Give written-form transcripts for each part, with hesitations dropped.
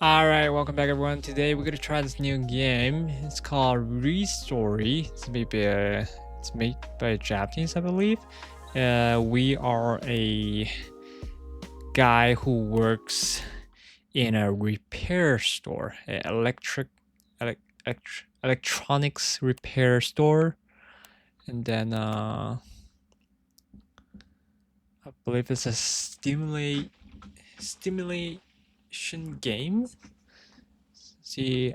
Alright, welcome back everyone. Today we're gonna try this new game. It's called ReStory. It's made by Japanese, I believe. We are a guy who works in a repair store, electronics repair store, and then I believe it's a stimulation game. See,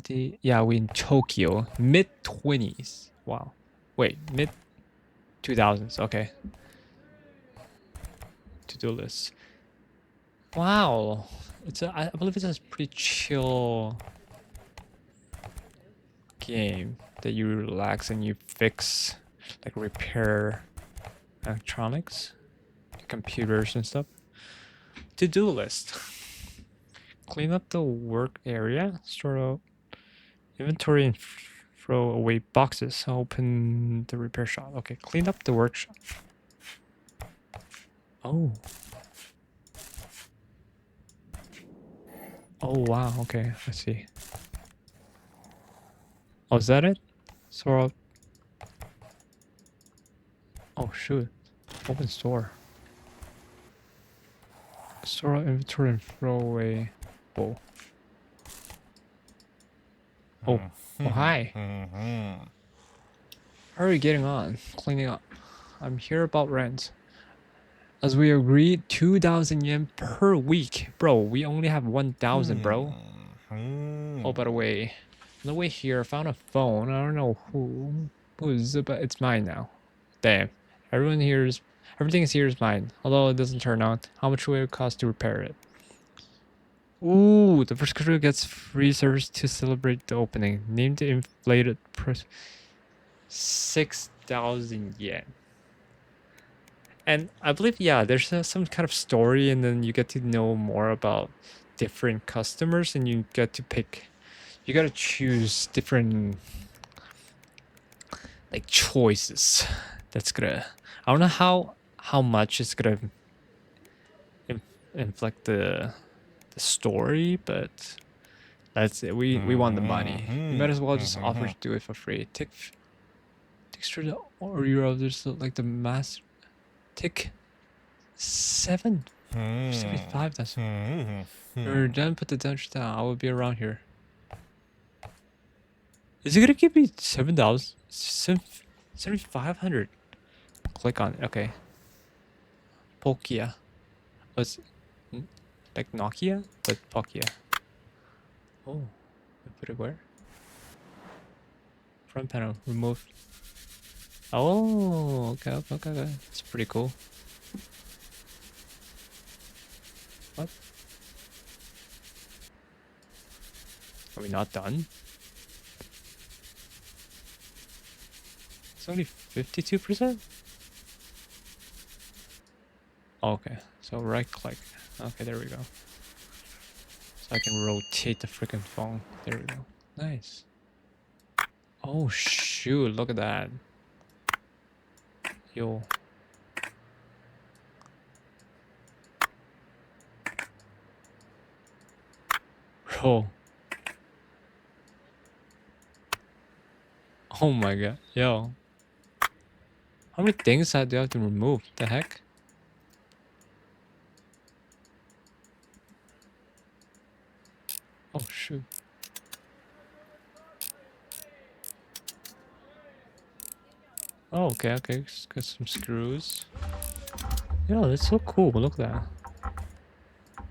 we in Tokyo, mid 20s. Wow, wait, mid 2000s. Okay, to do list. Wow, I believe it's a pretty chill game that you relax and you fix, like repair electronics, computers and stuff. To do list. Clean up the work area, sort of inventory and throw away boxes. Open the repair shop. Okay, clean up the workshop. Oh. Oh wow, okay, I see. Oh, is that it? Sort of. Oh shoot. Open store. Store inventory and throw away. Whoa. Oh. Oh hi. How are you getting on? Cleaning up. I'm here about rent. As we agreed, 2,000 yen per week. Bro, we only have 1,000, bro. Oh, by the way, on the way here, I found a phone. I don't know who's it, but it's mine now. Damn. Everything here is mine. Although it doesn't turn out. How much will it cost to repair it? Ooh, the first crew gets free service to celebrate the opening. Name the inflated price. 6,000 yen. And I believe, yeah, there's some kind of story, and then you get to know more about different customers, and you get to pick. You gotta choose different like choices. That's gonna. I don't know how much it's gonna inflect the story, but that's it. We want the money. You might as well just offer to do it for free. Tick through the order of this like the mass tick 75. That's we're done. Put the dungeon down. I will be around here. Is it gonna give me 7,000? 7,500. Click on it. Okay. Pokia. Oh, it's like Nokia, but Pokia. Oh, I put it where? Front panel. Remove. Oh, okay. It's pretty cool. What? Are we not done? It's only 52%? Oh, okay, so right click. Okay, there we go. So I can rotate the freaking phone. There we go. Nice. Oh shoot, look at that. Yo. Bro. Oh my god. Yo. How many things do I have to remove? The heck? Oh shoot. Oh, okay. Just got some screws. Yo, that's so cool. Look at that.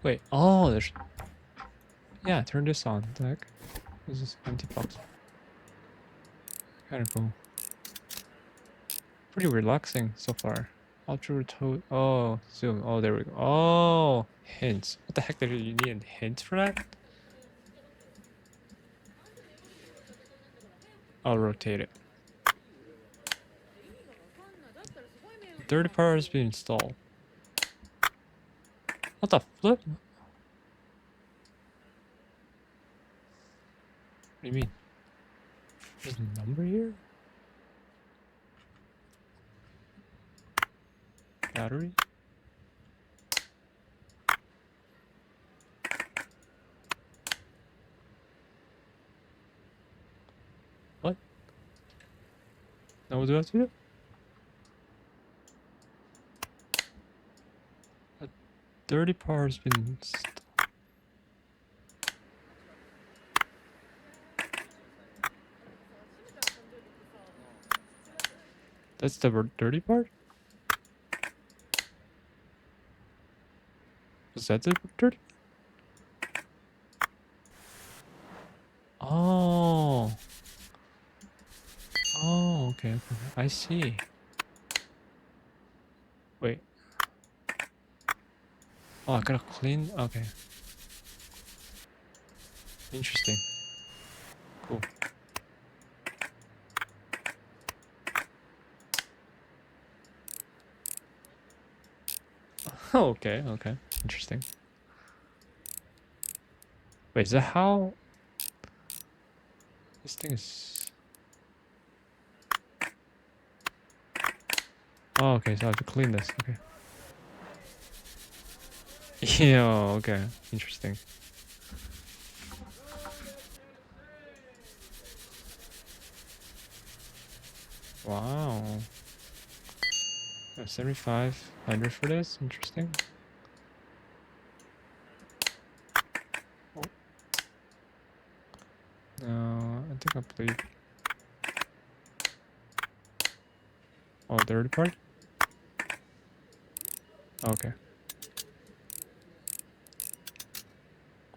Wait. Oh, there's. Yeah, turn this on. What the heck? This is empty box. Kind of cool. Pretty relaxing so far. Ultra rotate. Oh, zoom. Oh, there we go. Oh, hints. What the heck did you need a hint for that? I'll rotate it. Third part has been installed. What the flip? What do you mean? There's a number here? Battery? Now what do I have to do? A dirty part has been... That's the dirty part? Was that the dirty? Oh. Oh, okay, okay. I see. Wait. Oh, I gotta clean? Okay. Interesting. Cool. Oh, okay, okay. Interesting. Wait, is that how... This thing is... Oh, okay, so I have to clean this. Okay. Yeah, okay. Interesting. Wow. 7,500 for this? Interesting. Oh. No, I think I believe... Oh, the dirty part? Okay.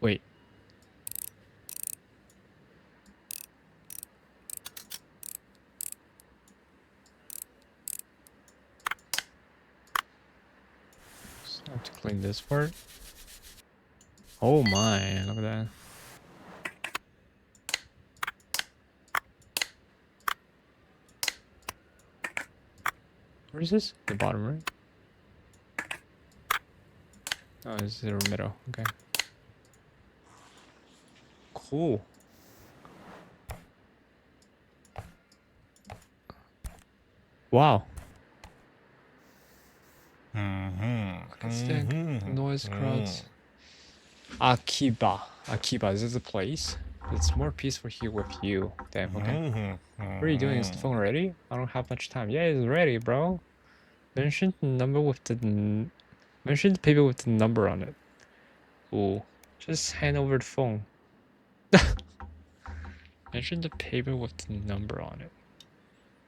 Wait. So I have to clean this part. Oh my, look at that. Where is this? The bottom, right? Oh, it's the middle. Okay. Cool. Wow. Acoustic, noise, crowds. Akiba. Akiba, is this a place? It's more peaceful here with you. Damn, okay. What are you doing? Is the phone ready? I don't have much time. Yeah, it's ready, bro. Mention the number with the... Mention the paper with the number on it. Ooh. Just hand over the phone. Mention the paper with the number on it.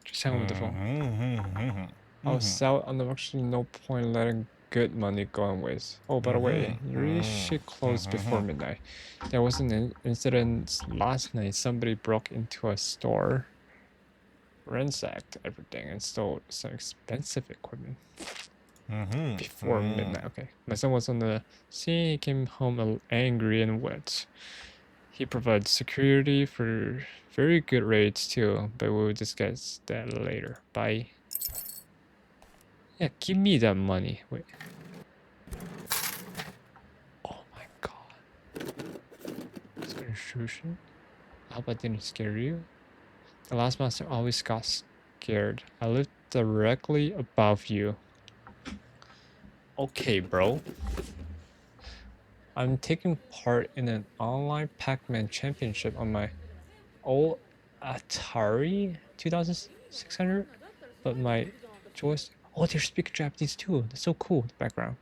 Just hand over the phone. I'll sell and there's actually no point letting good money go on waste. Oh, by the way, you really should close before midnight. There was an incident last night. Somebody broke into a store, ransacked everything, and stole some expensive equipment. Before midnight, okay. My son was on the scene. He came home angry and wet. He provides security for very good rates too, but we'll discuss that later. Bye. Yeah, give me that money. Wait. Oh my god. It's gonna intrusion. I hope I didn't scare you. The last master always got scared. I lived directly above you. Okay, bro. I'm taking part in an online Pac-Man championship on my old Atari 2600, but my joystick... Oh, they speak Japanese too. That's so cool, the background.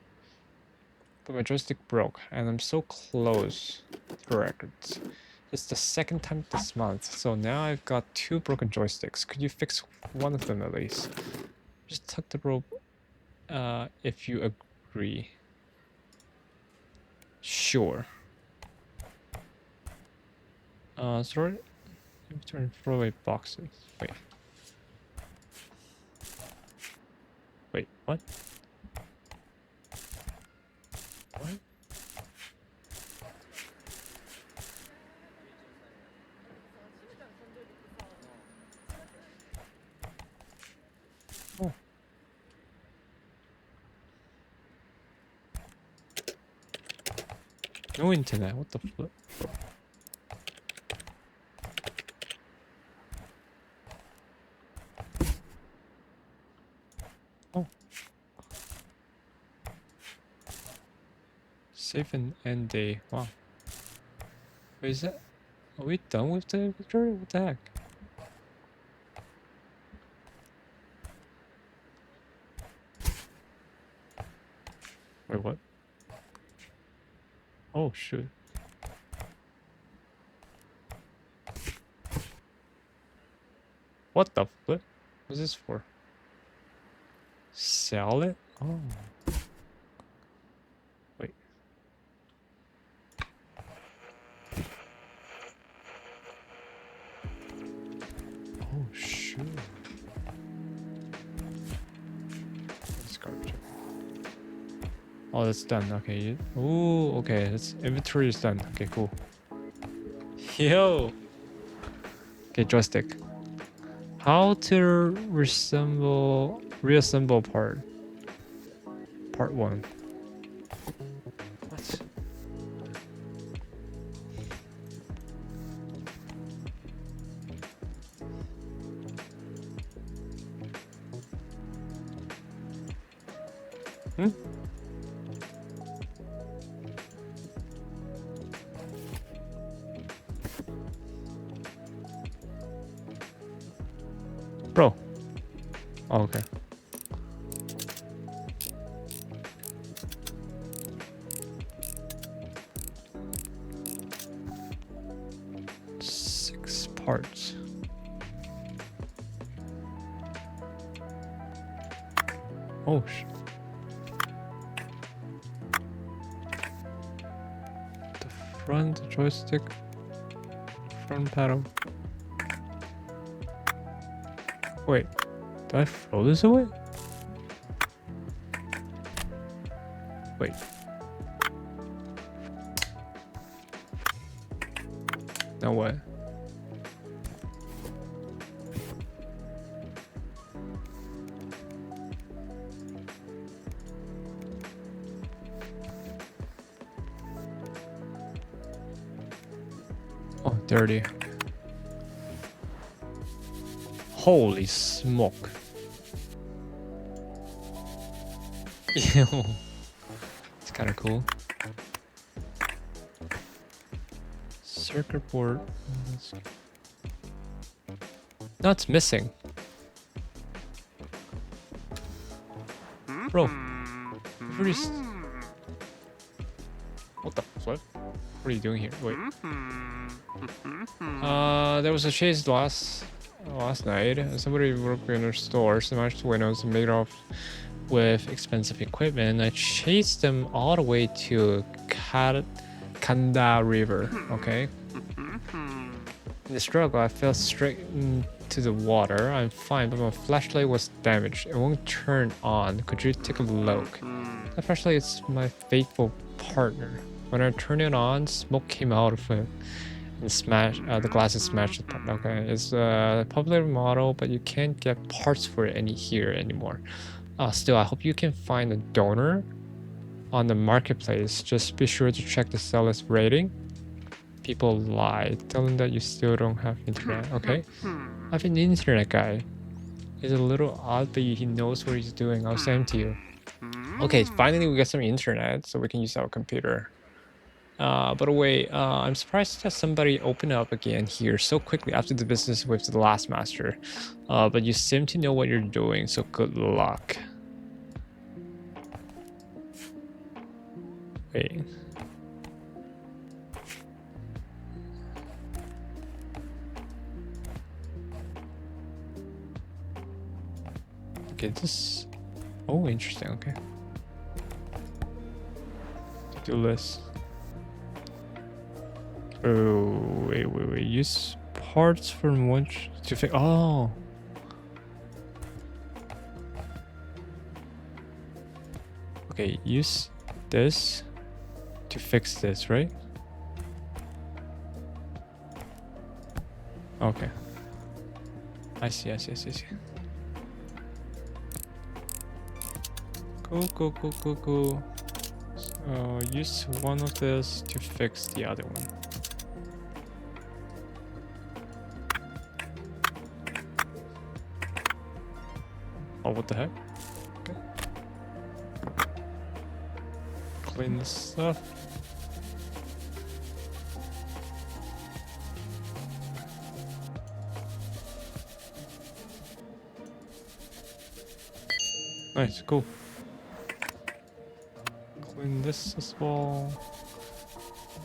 But my joystick broke, and I'm so close to the records. It's the second time this month, so now I've got 2 broken joysticks. Could you fix one of them at least? Just tuck the rope if you agree. Sure. Sorry. Return throwaway boxes. Wait. Wait, what? What? Oh. No internet, what the flip? Oh. Save and end day. Wow. Wait, is that... Are we done with the victory? What the heck? Wait, what? Oh, shoot. What the flip? What's this for? Sell it? Oh. Wait. Oh, shoot. That's garbage. Oh, that's done. Okay. Oh, okay. That's inventory is done. Okay, cool. Yo. Okay, joystick. How to reassemble part 1. What? Hmm? Bro. Oh, okay. Six parts. Oh, the front joystick, front paddle. Wait, did I throw this away? Wait. No way. Oh, dirty. Holy smoke. Ew. It's kind of cool. Circuit board. No, it's missing. Bro. What the fuck? What are you doing here? Wait. There was a chase last night. Somebody broke in a store, smashed windows, and made off with expensive equipment. I chased them all the way to Kanda River. Okay. In the struggle, I fell straight into the water. I'm fine, but my flashlight was damaged. It won't turn on. Could you take a look? The flashlight is my faithful partner. When I turned it on, smoke came out of it and smashed. The glass is smashed. Okay, it's a popular model, but you can't get parts for it here anymore. Still, I hope you can find a donor on the marketplace. Just be sure to check the seller's rating. People lie. Tell them that you still don't have internet. Okay, I have an internet guy. He's a little odd, but he knows what he's doing. I'll send him to you. Okay, finally we got some internet, so we can use our computer. By the way, I'm surprised that somebody opened up again here so quickly after the business with the last master. But you seem to know what you're doing, so good luck. Wait. Okay, this... Oh, interesting, okay. Do list. Oh, wait. Use parts from which to fix... Oh! Okay, use this to fix this, right? Okay. I see. Cool. So use one of this to fix the other one. Oh, what the heck? Okay. Clean this stuff. Nice, cool. And this as well.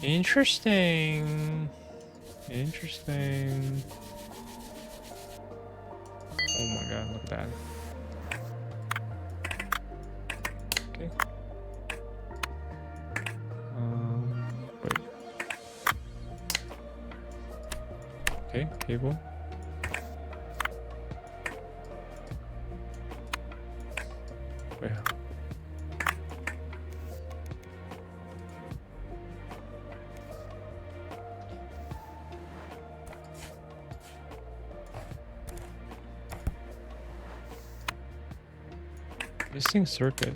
Interesting. Interesting. Oh my god, look at that. Okay. Wait. Okay, cable. Wait. Missing circuit.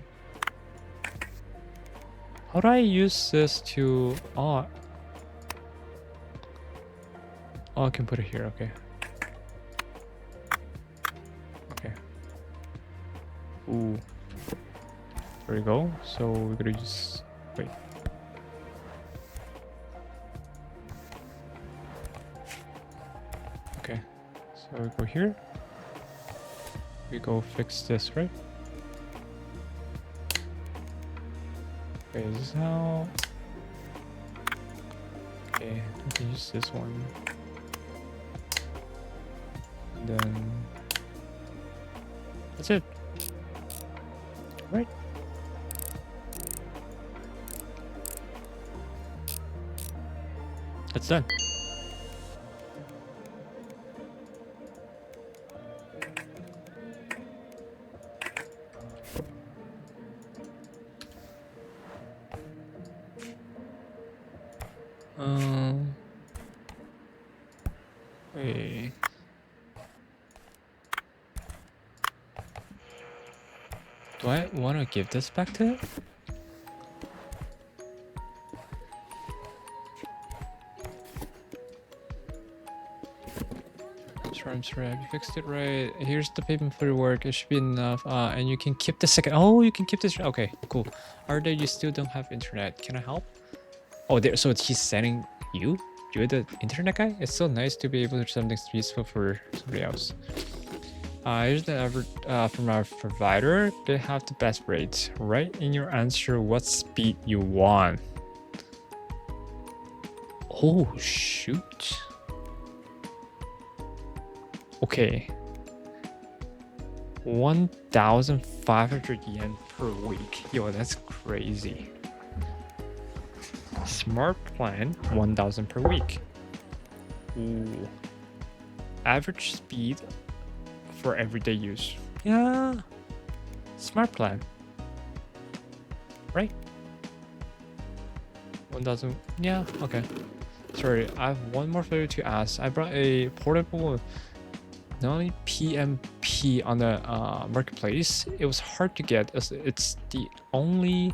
How do I use this to... Oh, I can put it here, okay. Okay. Ooh. There we go. So we're gonna use... Wait. Okay. So we go here. We go fix this, right? Okay, is this how... Okay, we can use this one. And then... That's it. Right? It's done. Wait. Do I want to give this back to it? I'm sorry, I fixed it right. Here's the payment for your work. It should be enough. And you can keep the second. Oh, you can keep this. Okay, cool. Arda, you still don't have internet. Can I help? Oh, there. So he's sending you? You're the internet guy? It's so nice to be able to do something useful for somebody else. Here's the average from our provider. They have the best rates. Write in your answer what speed you want. Oh, shoot. Okay. 1,500 yen per week. Yo, that's crazy. Smart plan, 1,000 per week. Ooh. Average speed for everyday use. Yeah. Smart plan. Right? 1,000. Yeah, okay. Sorry, I have one more favor to ask. I brought a portable PMP on the marketplace. It was hard to get. It's the only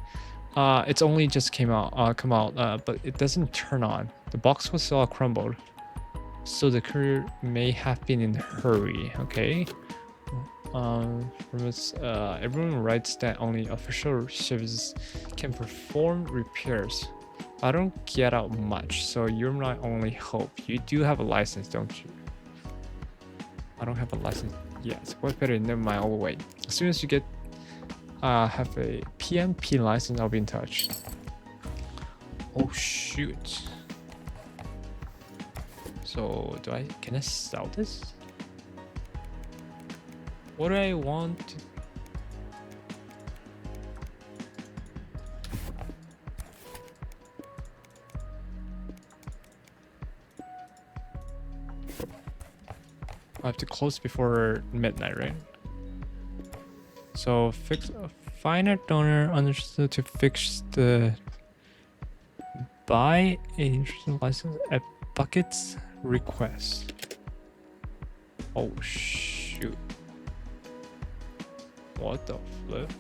it's only just come out, but it doesn't turn on. The box was all crumbled, so the courier may have been in a hurry. Okay. From its, everyone writes that only official services can perform repairs. I don't get out much, so you're my only hope. You do have a license, don't you? I don't have a license yet. What's better? Never mind. I'll wait. As soon as you get have a PMP license, I'll be in touch. Oh shoot. So can I sell this? What do I want to... I have to close before midnight, right? So find a donor understood to fix the buy a interesting license at buckets request. Oh shoot. What the flip?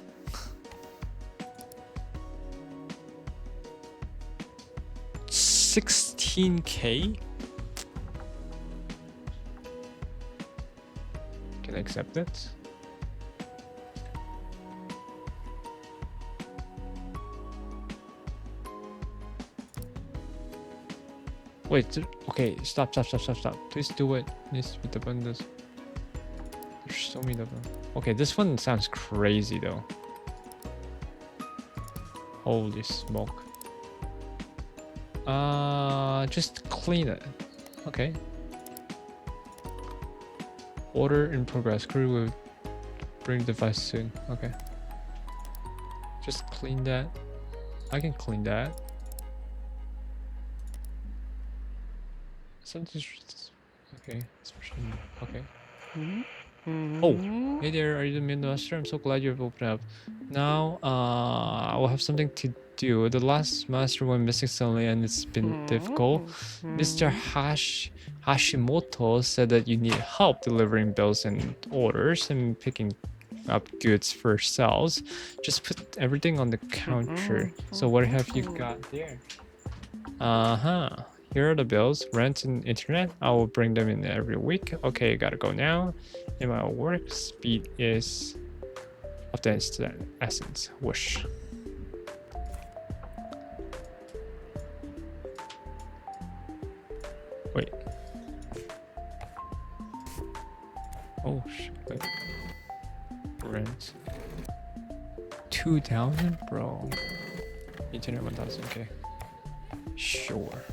$16K? Can I accept it? Wait, okay, stop. Please do it. Needs to be the bundles. There's so many of them. Okay, this one sounds crazy though. Holy smoke. Just clean it. Okay. Order in progress. Crew will bring device soon. Okay. Just clean that. I can clean that. Something. Okay. Okay. Oh, hey there, are you the main master? I'm so glad you've opened up. Now, I will have something to do. The last master went missing suddenly and it's been difficult. Mr. Hashimoto said that you need help delivering bills and orders and picking up goods for sales. Just put everything on the counter. So what have you got there? Uh-huh. Here are the bills, rent and internet. I will bring them in every week. Okay, gotta go now. And my work speed is of the essence. Whoosh. Wait. Oh shit. Wait. Rent. 2,000, bro. Internet 1,000. Okay. Sure.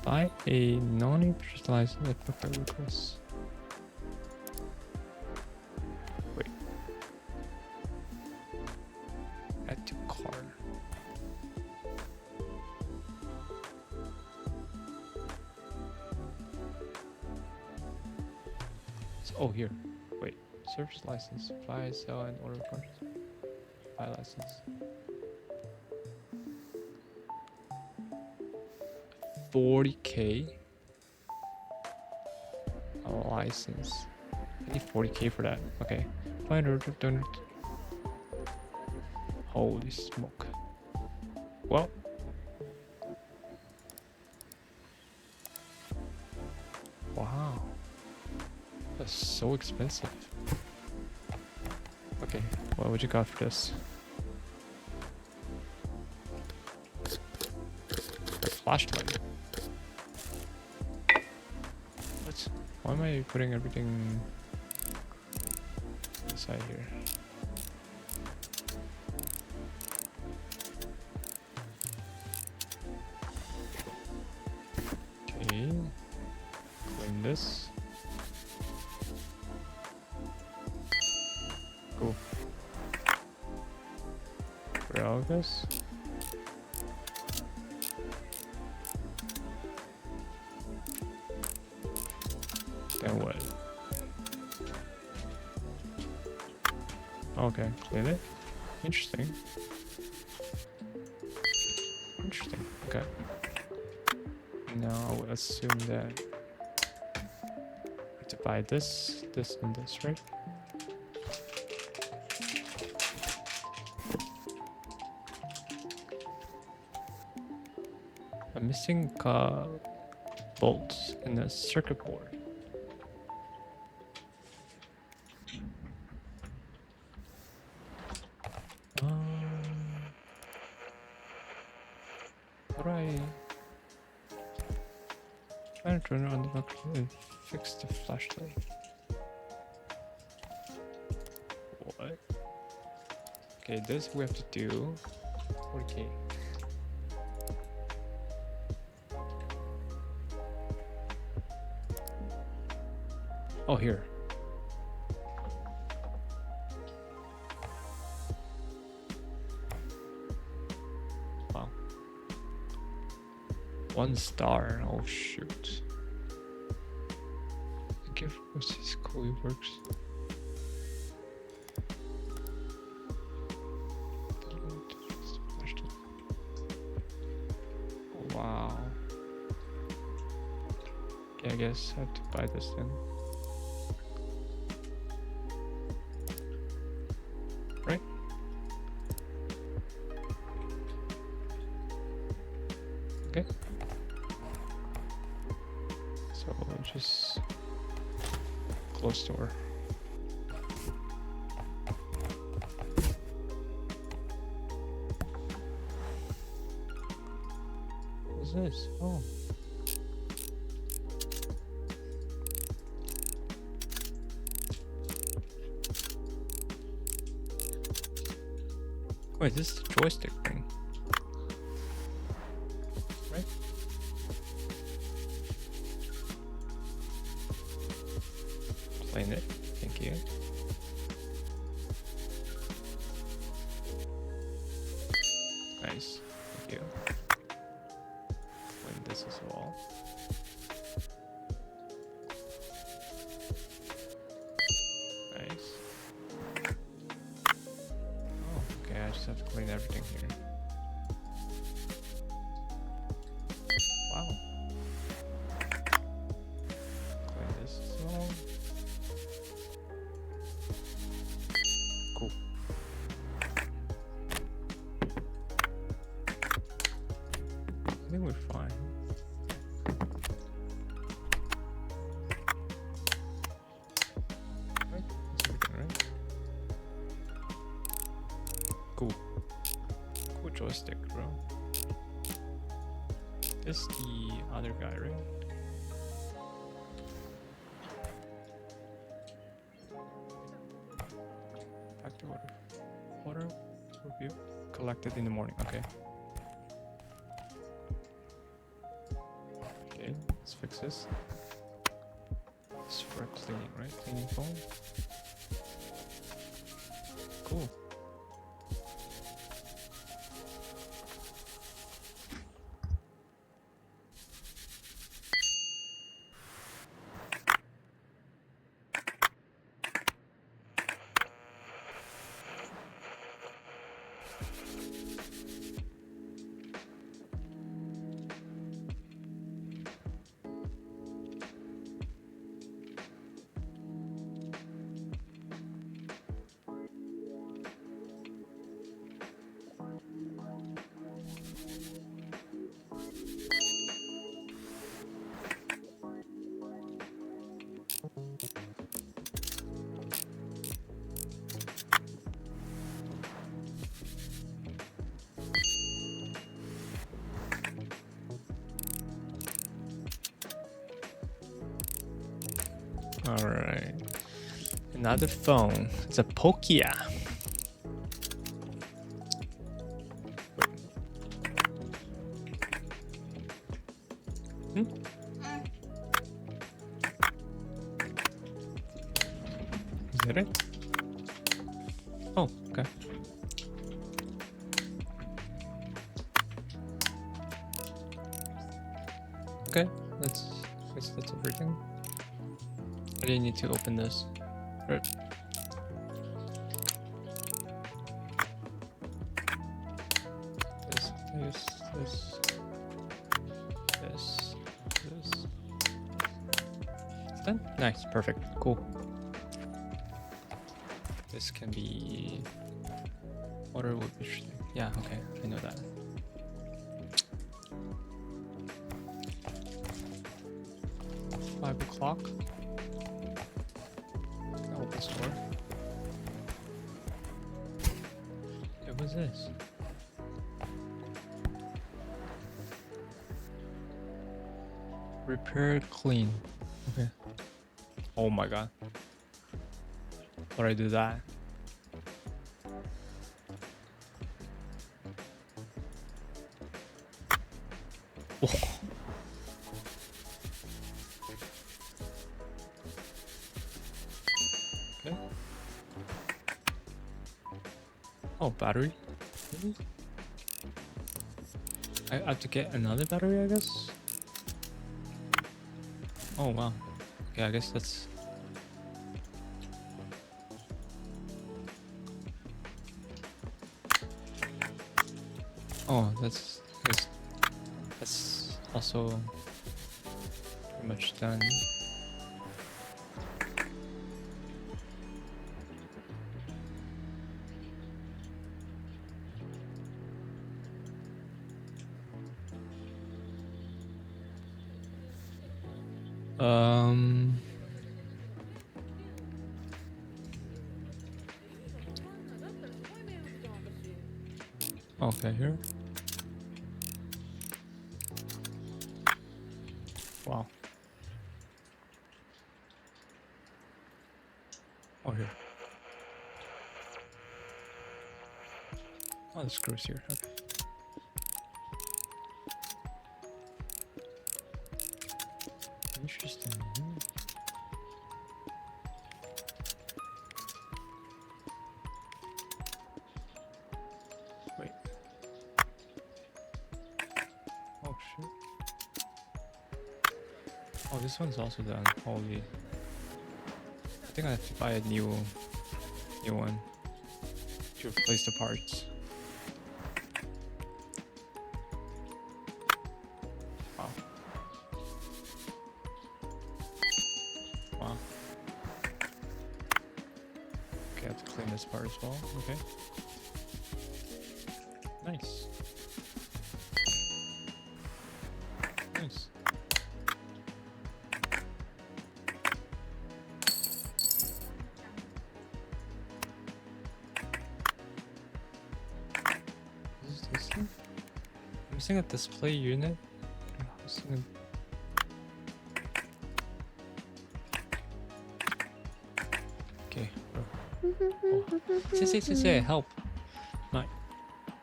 Buy a non-personalized network request. Wait. Add to cart. So, oh, here. Wait. Service license. Buy, sell, and order contracts. Buy license. 40k a license. I need 40k for that. Okay. Find order donor. Holy smoke. Well. Wow. That's so expensive. Okay. What would you got for this? A flashlight. What? Why am I putting everything inside here? Okay. Clean this. Cool. Grab this. Then what? Okay, clean it. Interesting. Interesting. Okay. Now I would assume that I have to buy this, this, and this, right? I'm missing bolts in the circuit board. How do I try to turn on the back and fix the flashlight? What? Okay, this we have to do. 40k. Oh, here. Wow. 1 star. Oh shoot. The gift was his cool works. Wow. Okay, I guess I have to buy this then. Right? Okay. So just close door. What's this? Oh. Wait, this is the joystick thing. Right? Clean it. Thank you. Nice. Thank you. Clean this as well. Nice. Oh, okay, I just have to clean everything here. Wow. Clean this as well. Cool. I think we're fine. Right? That's everything, right? Cool. Cool joystick, bro. This is the other guy, right? Back to water. Water review. Collected in the morning. Okay. Okay, let's fix this. It's for cleaning, right? Cleaning foam. Cool. All right. Another phone. It's a Pokia. Hmm? Is that it? Oh, okay. Okay, I guess that's everything. I didn't need to open this. Right. This. It's done? Nice, perfect, cool. This can be... Water would be interesting. Yeah, okay, I know that. $5 o'clock. Open store. What was this? Repair, clean. Okay. Oh my god. Why do I do that? Oh. Okay. Oh, battery? Really? I have to get another battery, I guess? Oh wow. Okay, I guess that's... Oh, that's also pretty much done. Okay, here. Wow. Oh, here. Oh, the screws here. Okay. Interesting. Wait. Oh shit. Oh, this one's also done. Holy. I think I have to buy a new one to replace the parts. Wow. Wow. Okay, I have to clean this part as well. Okay. Nice. Nice. Is this thing? I'm missing a display unit. I'm missing okay, bro. Oh. Say, help. My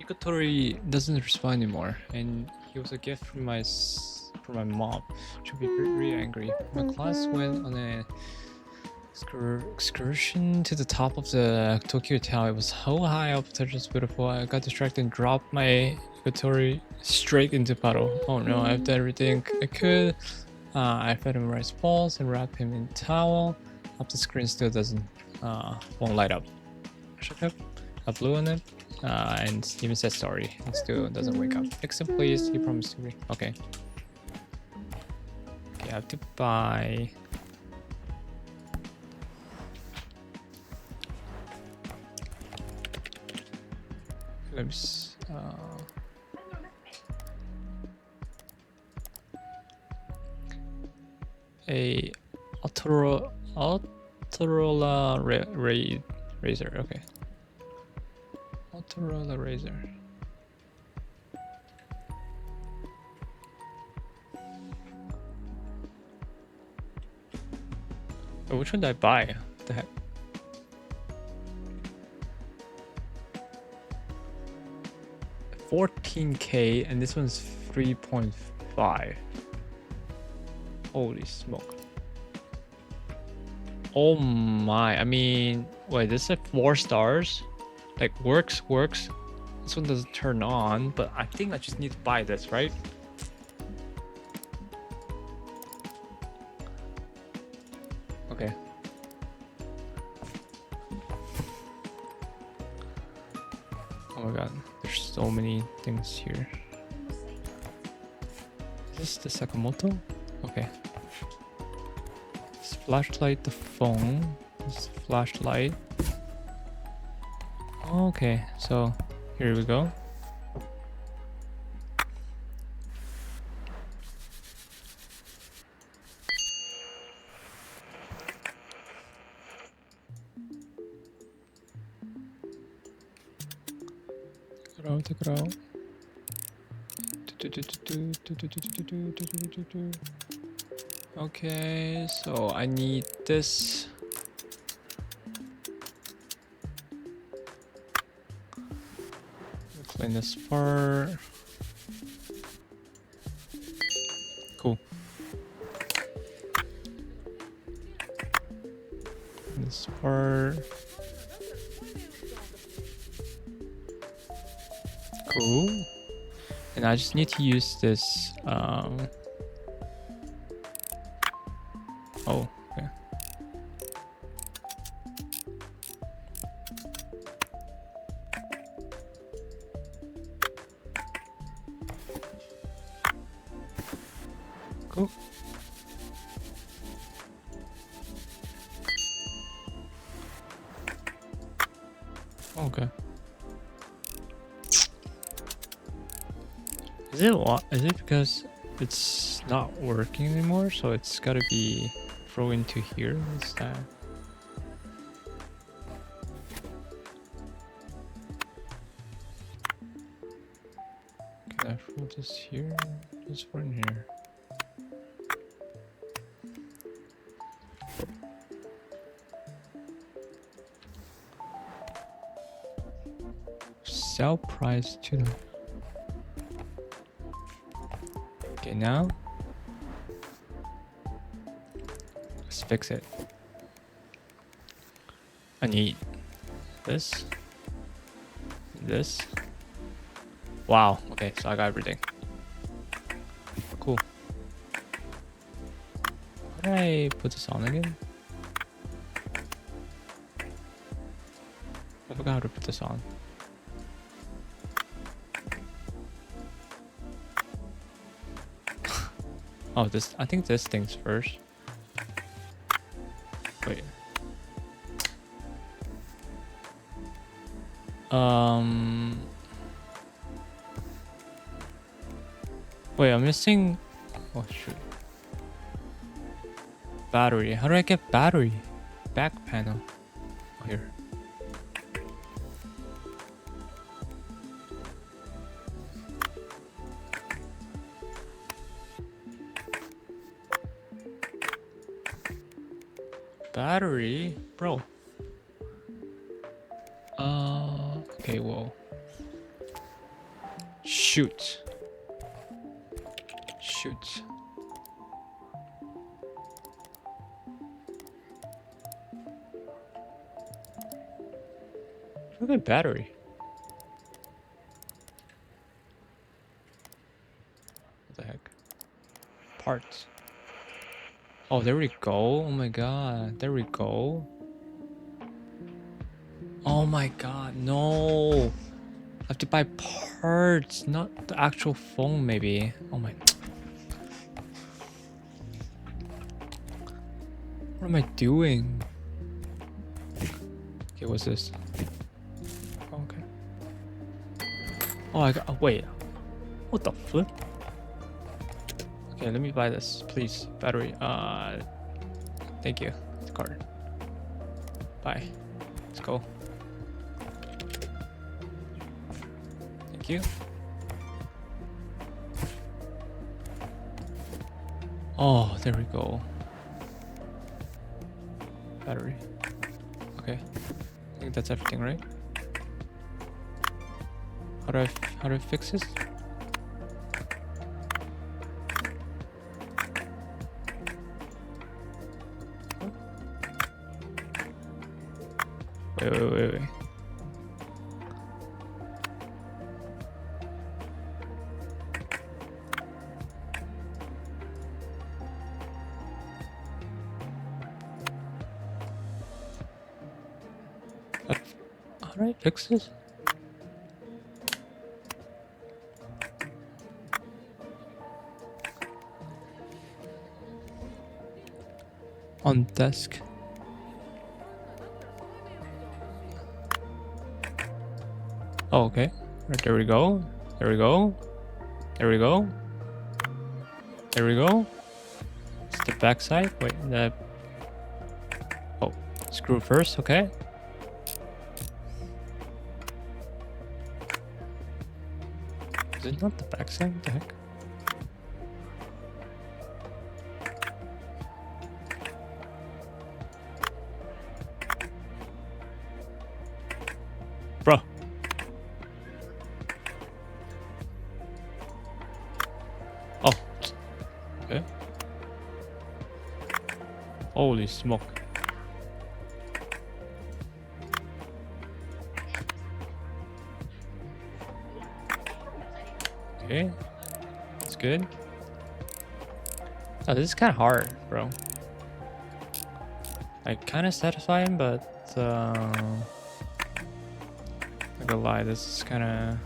Ikotori doesn't respond anymore, and he was a gift from my mom. She'll be very angry. My class went on a excursion to the top of the Tokyo Tower. It was so high up, such as beautiful. I got distracted and dropped my Ikotori straight into puddle. Oh no, I've done everything I could. I fed him rice balls and wrapped him in towel. Up the screen still won't light up. Shook up, I blew on it, and even said sorry. It still doesn't wake up. Fix it please, he promised to me. Okay. Okay, I have to buy Philips, a Autorola razor. Okay, Autorola razor. Oh, which one did I buy? What the heck? $14K, and this one's 3.5. Holy smoke. Oh my, I mean, wait, this is 4 stars? Like, works. This one doesn't turn on, but I think I just need to buy this, right? Okay. Oh my god, there's so many things here. Is this the Sakamoto? Okay. This flashlight, the phone. This flashlight. Okay, so here we go. Take it out. Okay, so I need this. Clean this part. Cool. This part. Cool. And I just need to use this. Oh, okay. Cool. Okay. Is it because it's not working anymore? So it's gotta be thrown into here instead. Can I throw this here? Just for in here. sell price to them. Okay, now let's fix it. I need this. This. Wow. Okay, so I got everything. Cool. How do I put this on again? I forgot how to put this on. Oh, this. I think this thing's first. Wait. Wait, I'm missing. Oh shoot. Battery. How do I get battery? Back panel. Oh, here. Battery, bro. Okay, whoa. Shoot. Shoot. Look at battery. What the heck? Parts. Oh, there we go. Oh my god. There we go. Oh my god. No. I have to buy parts, not the actual phone, maybe. Oh my. What am I doing? Okay, what's this? Okay. Oh, I got. Oh, wait. What the flip? Okay, let me buy this, please. Battery. Thank you. It's a card. Bye. Let's go. Thank you. Oh, there we go. Battery. Okay. I think that's everything, right? How do I fix this? Wait. How do I fix this? On desk. Oh, okay. Right, there we go. There we go. There we go. There we go. It's the back side. Wait, the... Oh, screw first, okay. Is it not the back side? What the heck? Bro. Oh. Okay. Holy smoke. Okay. That's good. Oh, this is kind of hard, bro. Like, kind of satisfying, but not gonna lie, this is kind of...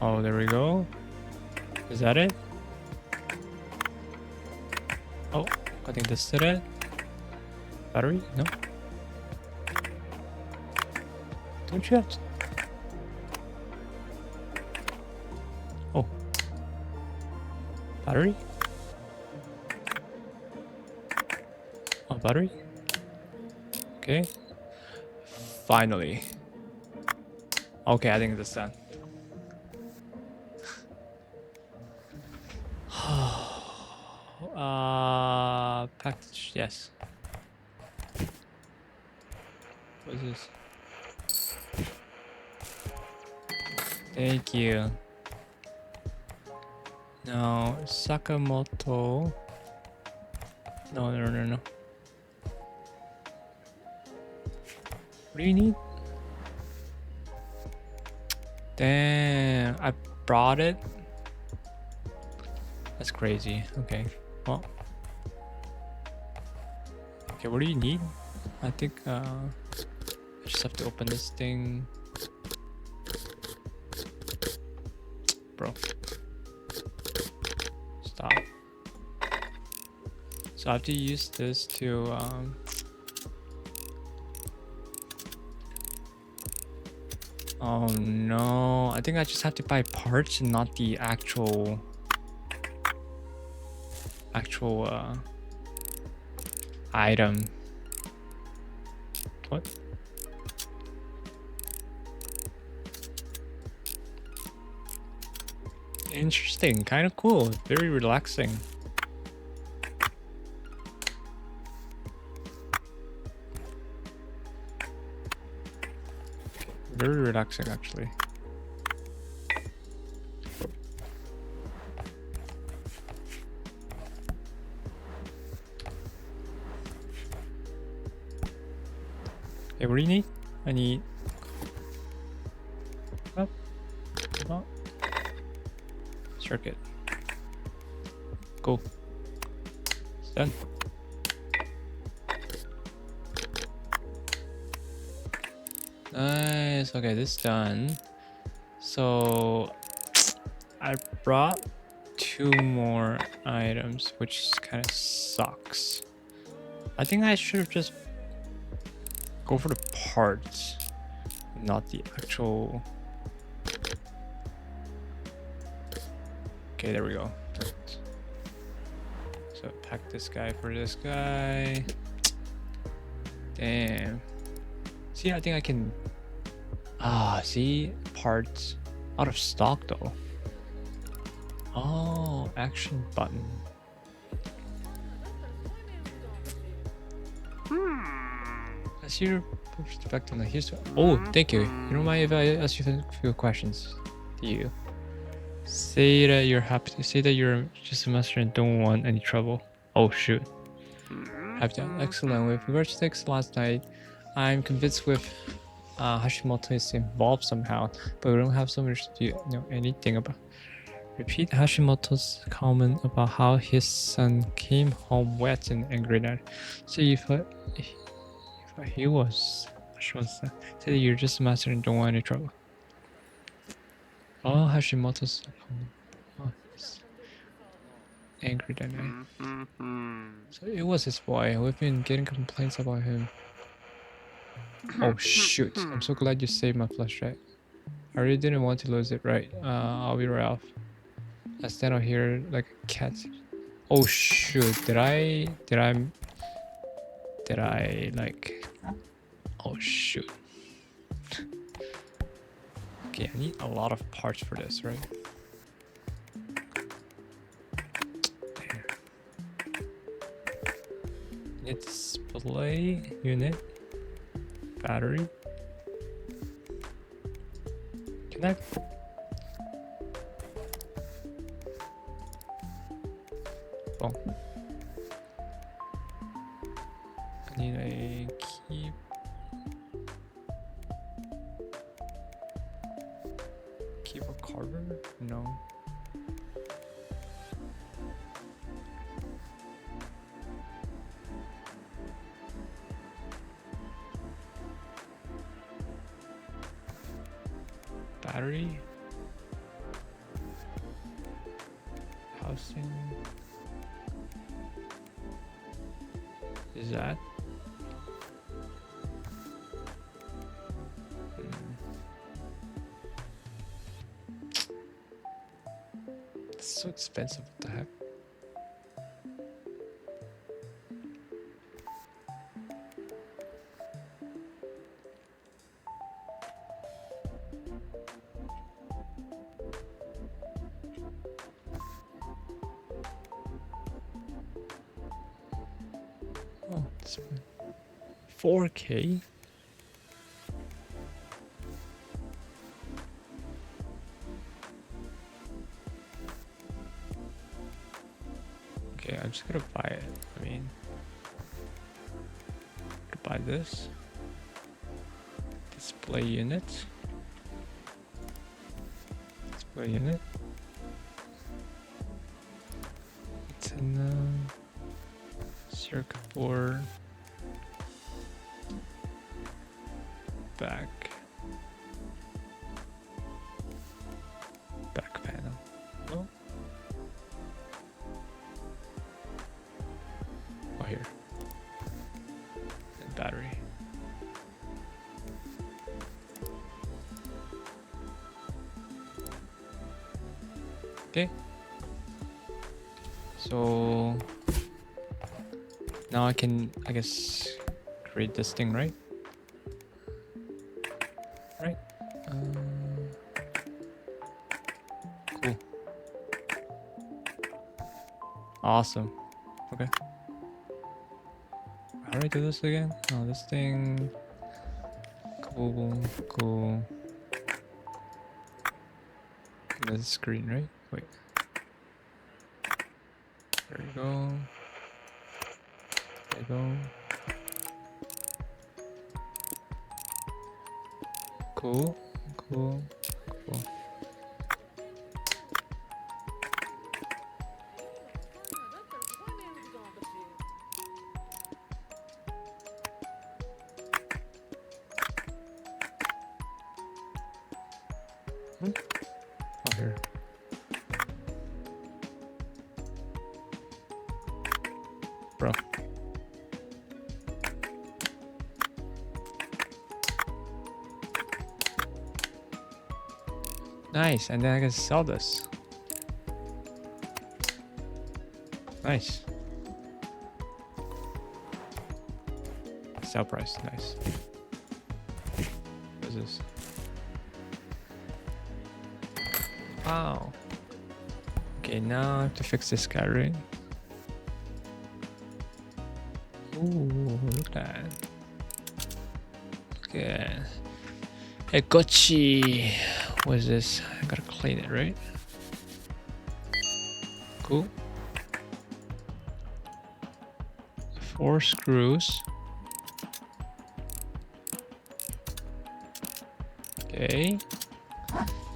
Oh, there we go. Is that it? Oh, I think this did it. Battery? No. Don't you have to... Oh. Battery? Oh, battery? Okay. Finally. Okay, I think it's done. Package, yes. What is this? Thank you. Now, Sakamoto. No. What do you need? Damn, I brought it. That's crazy. Okay, well. Okay, what do you need? I think I just have to open this thing. Bro. Stop. So I have to use this to oh no, I think I just have to buy parts and not the actual item. What? Interesting, kind of cool, very relaxing. Very relaxing, actually. Hey, what do you need? I need... Up. Up. Circuit. Cool. It's done. Nice. Okay, this is done. So I brought 2 more items, which kind of sucks. I think I should have just go for the parts, not the actual. Okay, there we go. Perfect. So pack this guy for this guy. Damn. See, I think I can. See, parts out of stock though. Oh, action button. I see your perspective on the history. Oh, thank you. You don't mind if I ask you a few questions? Do you? Say that you're happy. Say that you're just a master and don't want any trouble. Oh shoot. Have done excellent. With regards to text last night, I'm convinced with Hashimoto is involved somehow, but we don't have so much to know anything about. Repeat Hashimoto's comment about how his son came home wet and angry at. So if he was Hashimoto's son, say that you're just a master and don't want any trouble. Oh, Hashimoto's angry that night. So it was his boy. We've been getting complaints about him. Oh shoot! I'm so glad you saved my flashlight. I really didn't want to lose it. Right? I'll be right off. I stand out here like a cat. Oh shoot! Did I like? Oh shoot! Okay, I need a lot of parts for this, right? Need display unit, battery. Connect. Oh. I need a key. Keyboard cover? No. Battery. Housing. Is that? It's so expensive. What the heck? Oh, it's 4K. I'm just gonna buy it. I mean, buy this. Display unit. Display unit. It's in the circuit board. Back panel. Oh. Oh, here. And battery. Okay. So now I can, I guess, create this thing, right? Right. Cool. Awesome. Okay. How do I do this again? Oh, this thing. Cool. Cool. There's a screen, right? Wait. There you go. There you go. Cool. Cool. Cool. Oh, here. Bro. Nice, and then I can sell this. Nice. Sell price, nice. What is this? Wow. Okay, now I have to fix this guy, right? Ooh, look at that. Okay. Hey, Gucci. What is this? I gotta clean it, right? Cool. 4 screws. Okay.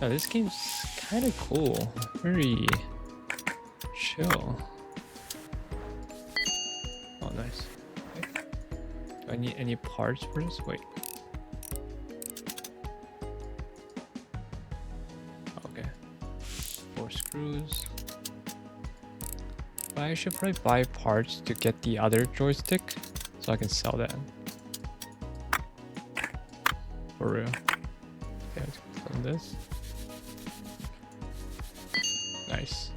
Oh, this game's kind of cool. Very chill. Oh, nice. Okay. Do I need any parts for this? Wait. Okay. 4 screws. But I should probably buy parts to get the other joystick so I can sell that. For real. Okay, let's clone this. Nice.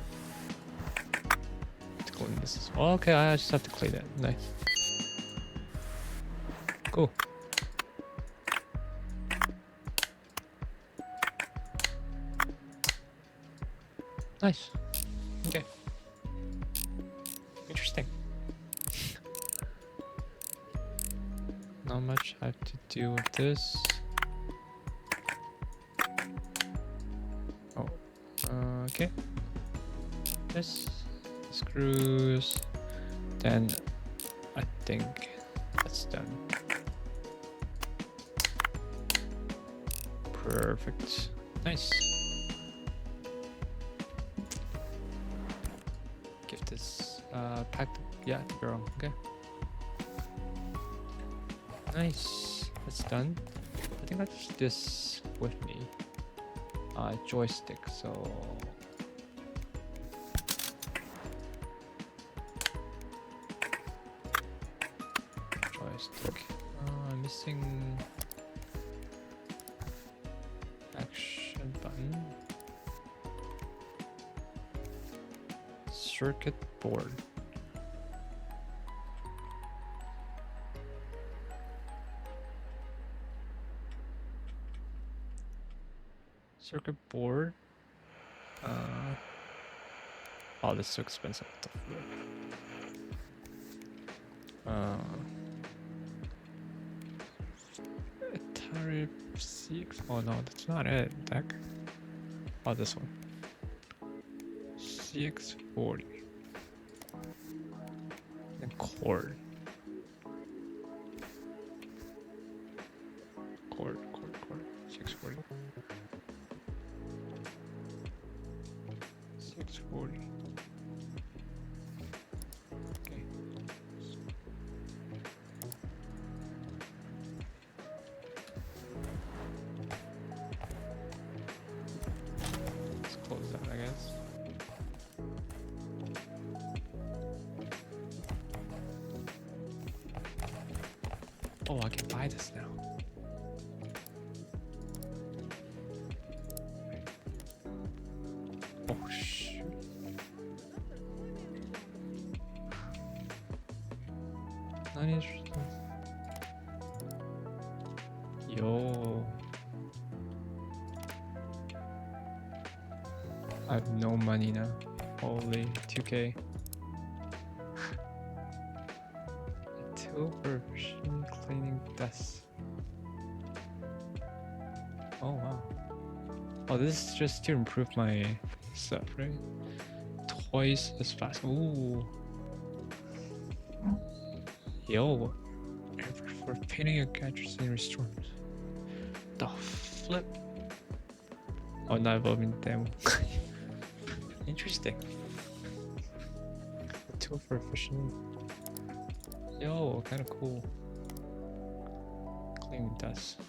Let's clean this as well. Okay, I just have to clean it. Nice. Cool. Nice. Okay. Interesting. Not much I have to do with this. Oh. Okay. This screws. Then I think that's done. Perfect. Nice. Give this pack to, yeah, the girl. Okay. Nice. That's done. I think that's this with me. Joystick. So joystick. I'm missing action button. Circuit board. Circuit board. Oh, that's so expensive. Atari CX. Oh no, that's not it. Deck. Oh, this one. CX40. And cord. Cord. 640. 640. Okay. Let's close that, I guess. Oh, I can buy this now. Oh, shoot. Not interesting. Yo. I have no money now. Holy 2K. Tool for machine cleaning dust. Oh wow. Oh, this is just to improve my stuff, right? Twice as fast. Ooh. Yo. For painting a catcher's in restore. The flip. Oh, not evolving demo. Interesting. A tool for efficient. Yo, kind of cool. Clean dust.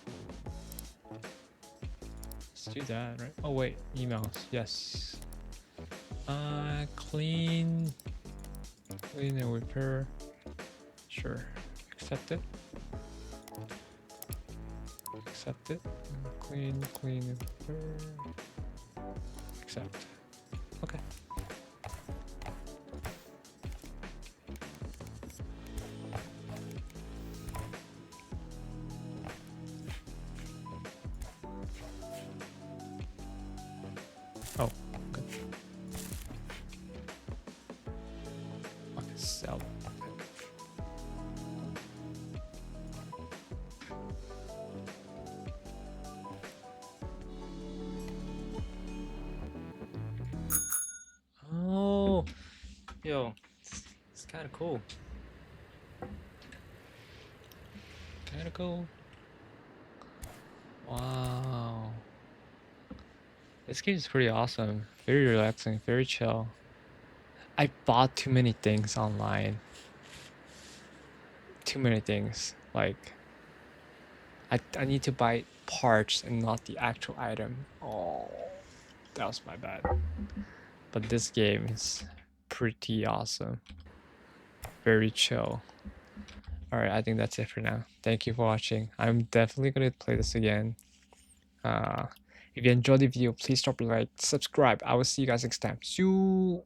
Let's do that, right? Oh wait, emails. Yes. Clean and repair. Sure. Accept it. Accept it. Clean and repair. Accept. Okay. Oh, okay. Okay, sell. Oh, yo, it's kind of cool. Kind of cool. Wow. This game is pretty awesome. Very relaxing, very chill. I bought too many things online. Too many things. Like, I need to buy parts and not the actual item. Oh, that was my bad. But this game is pretty awesome. Very chill. Alright, I think that's it for now. Thank you for watching. I'm definitely going to play this again. If you enjoyed the video, please drop a like, subscribe. I will see you guys next time. See you.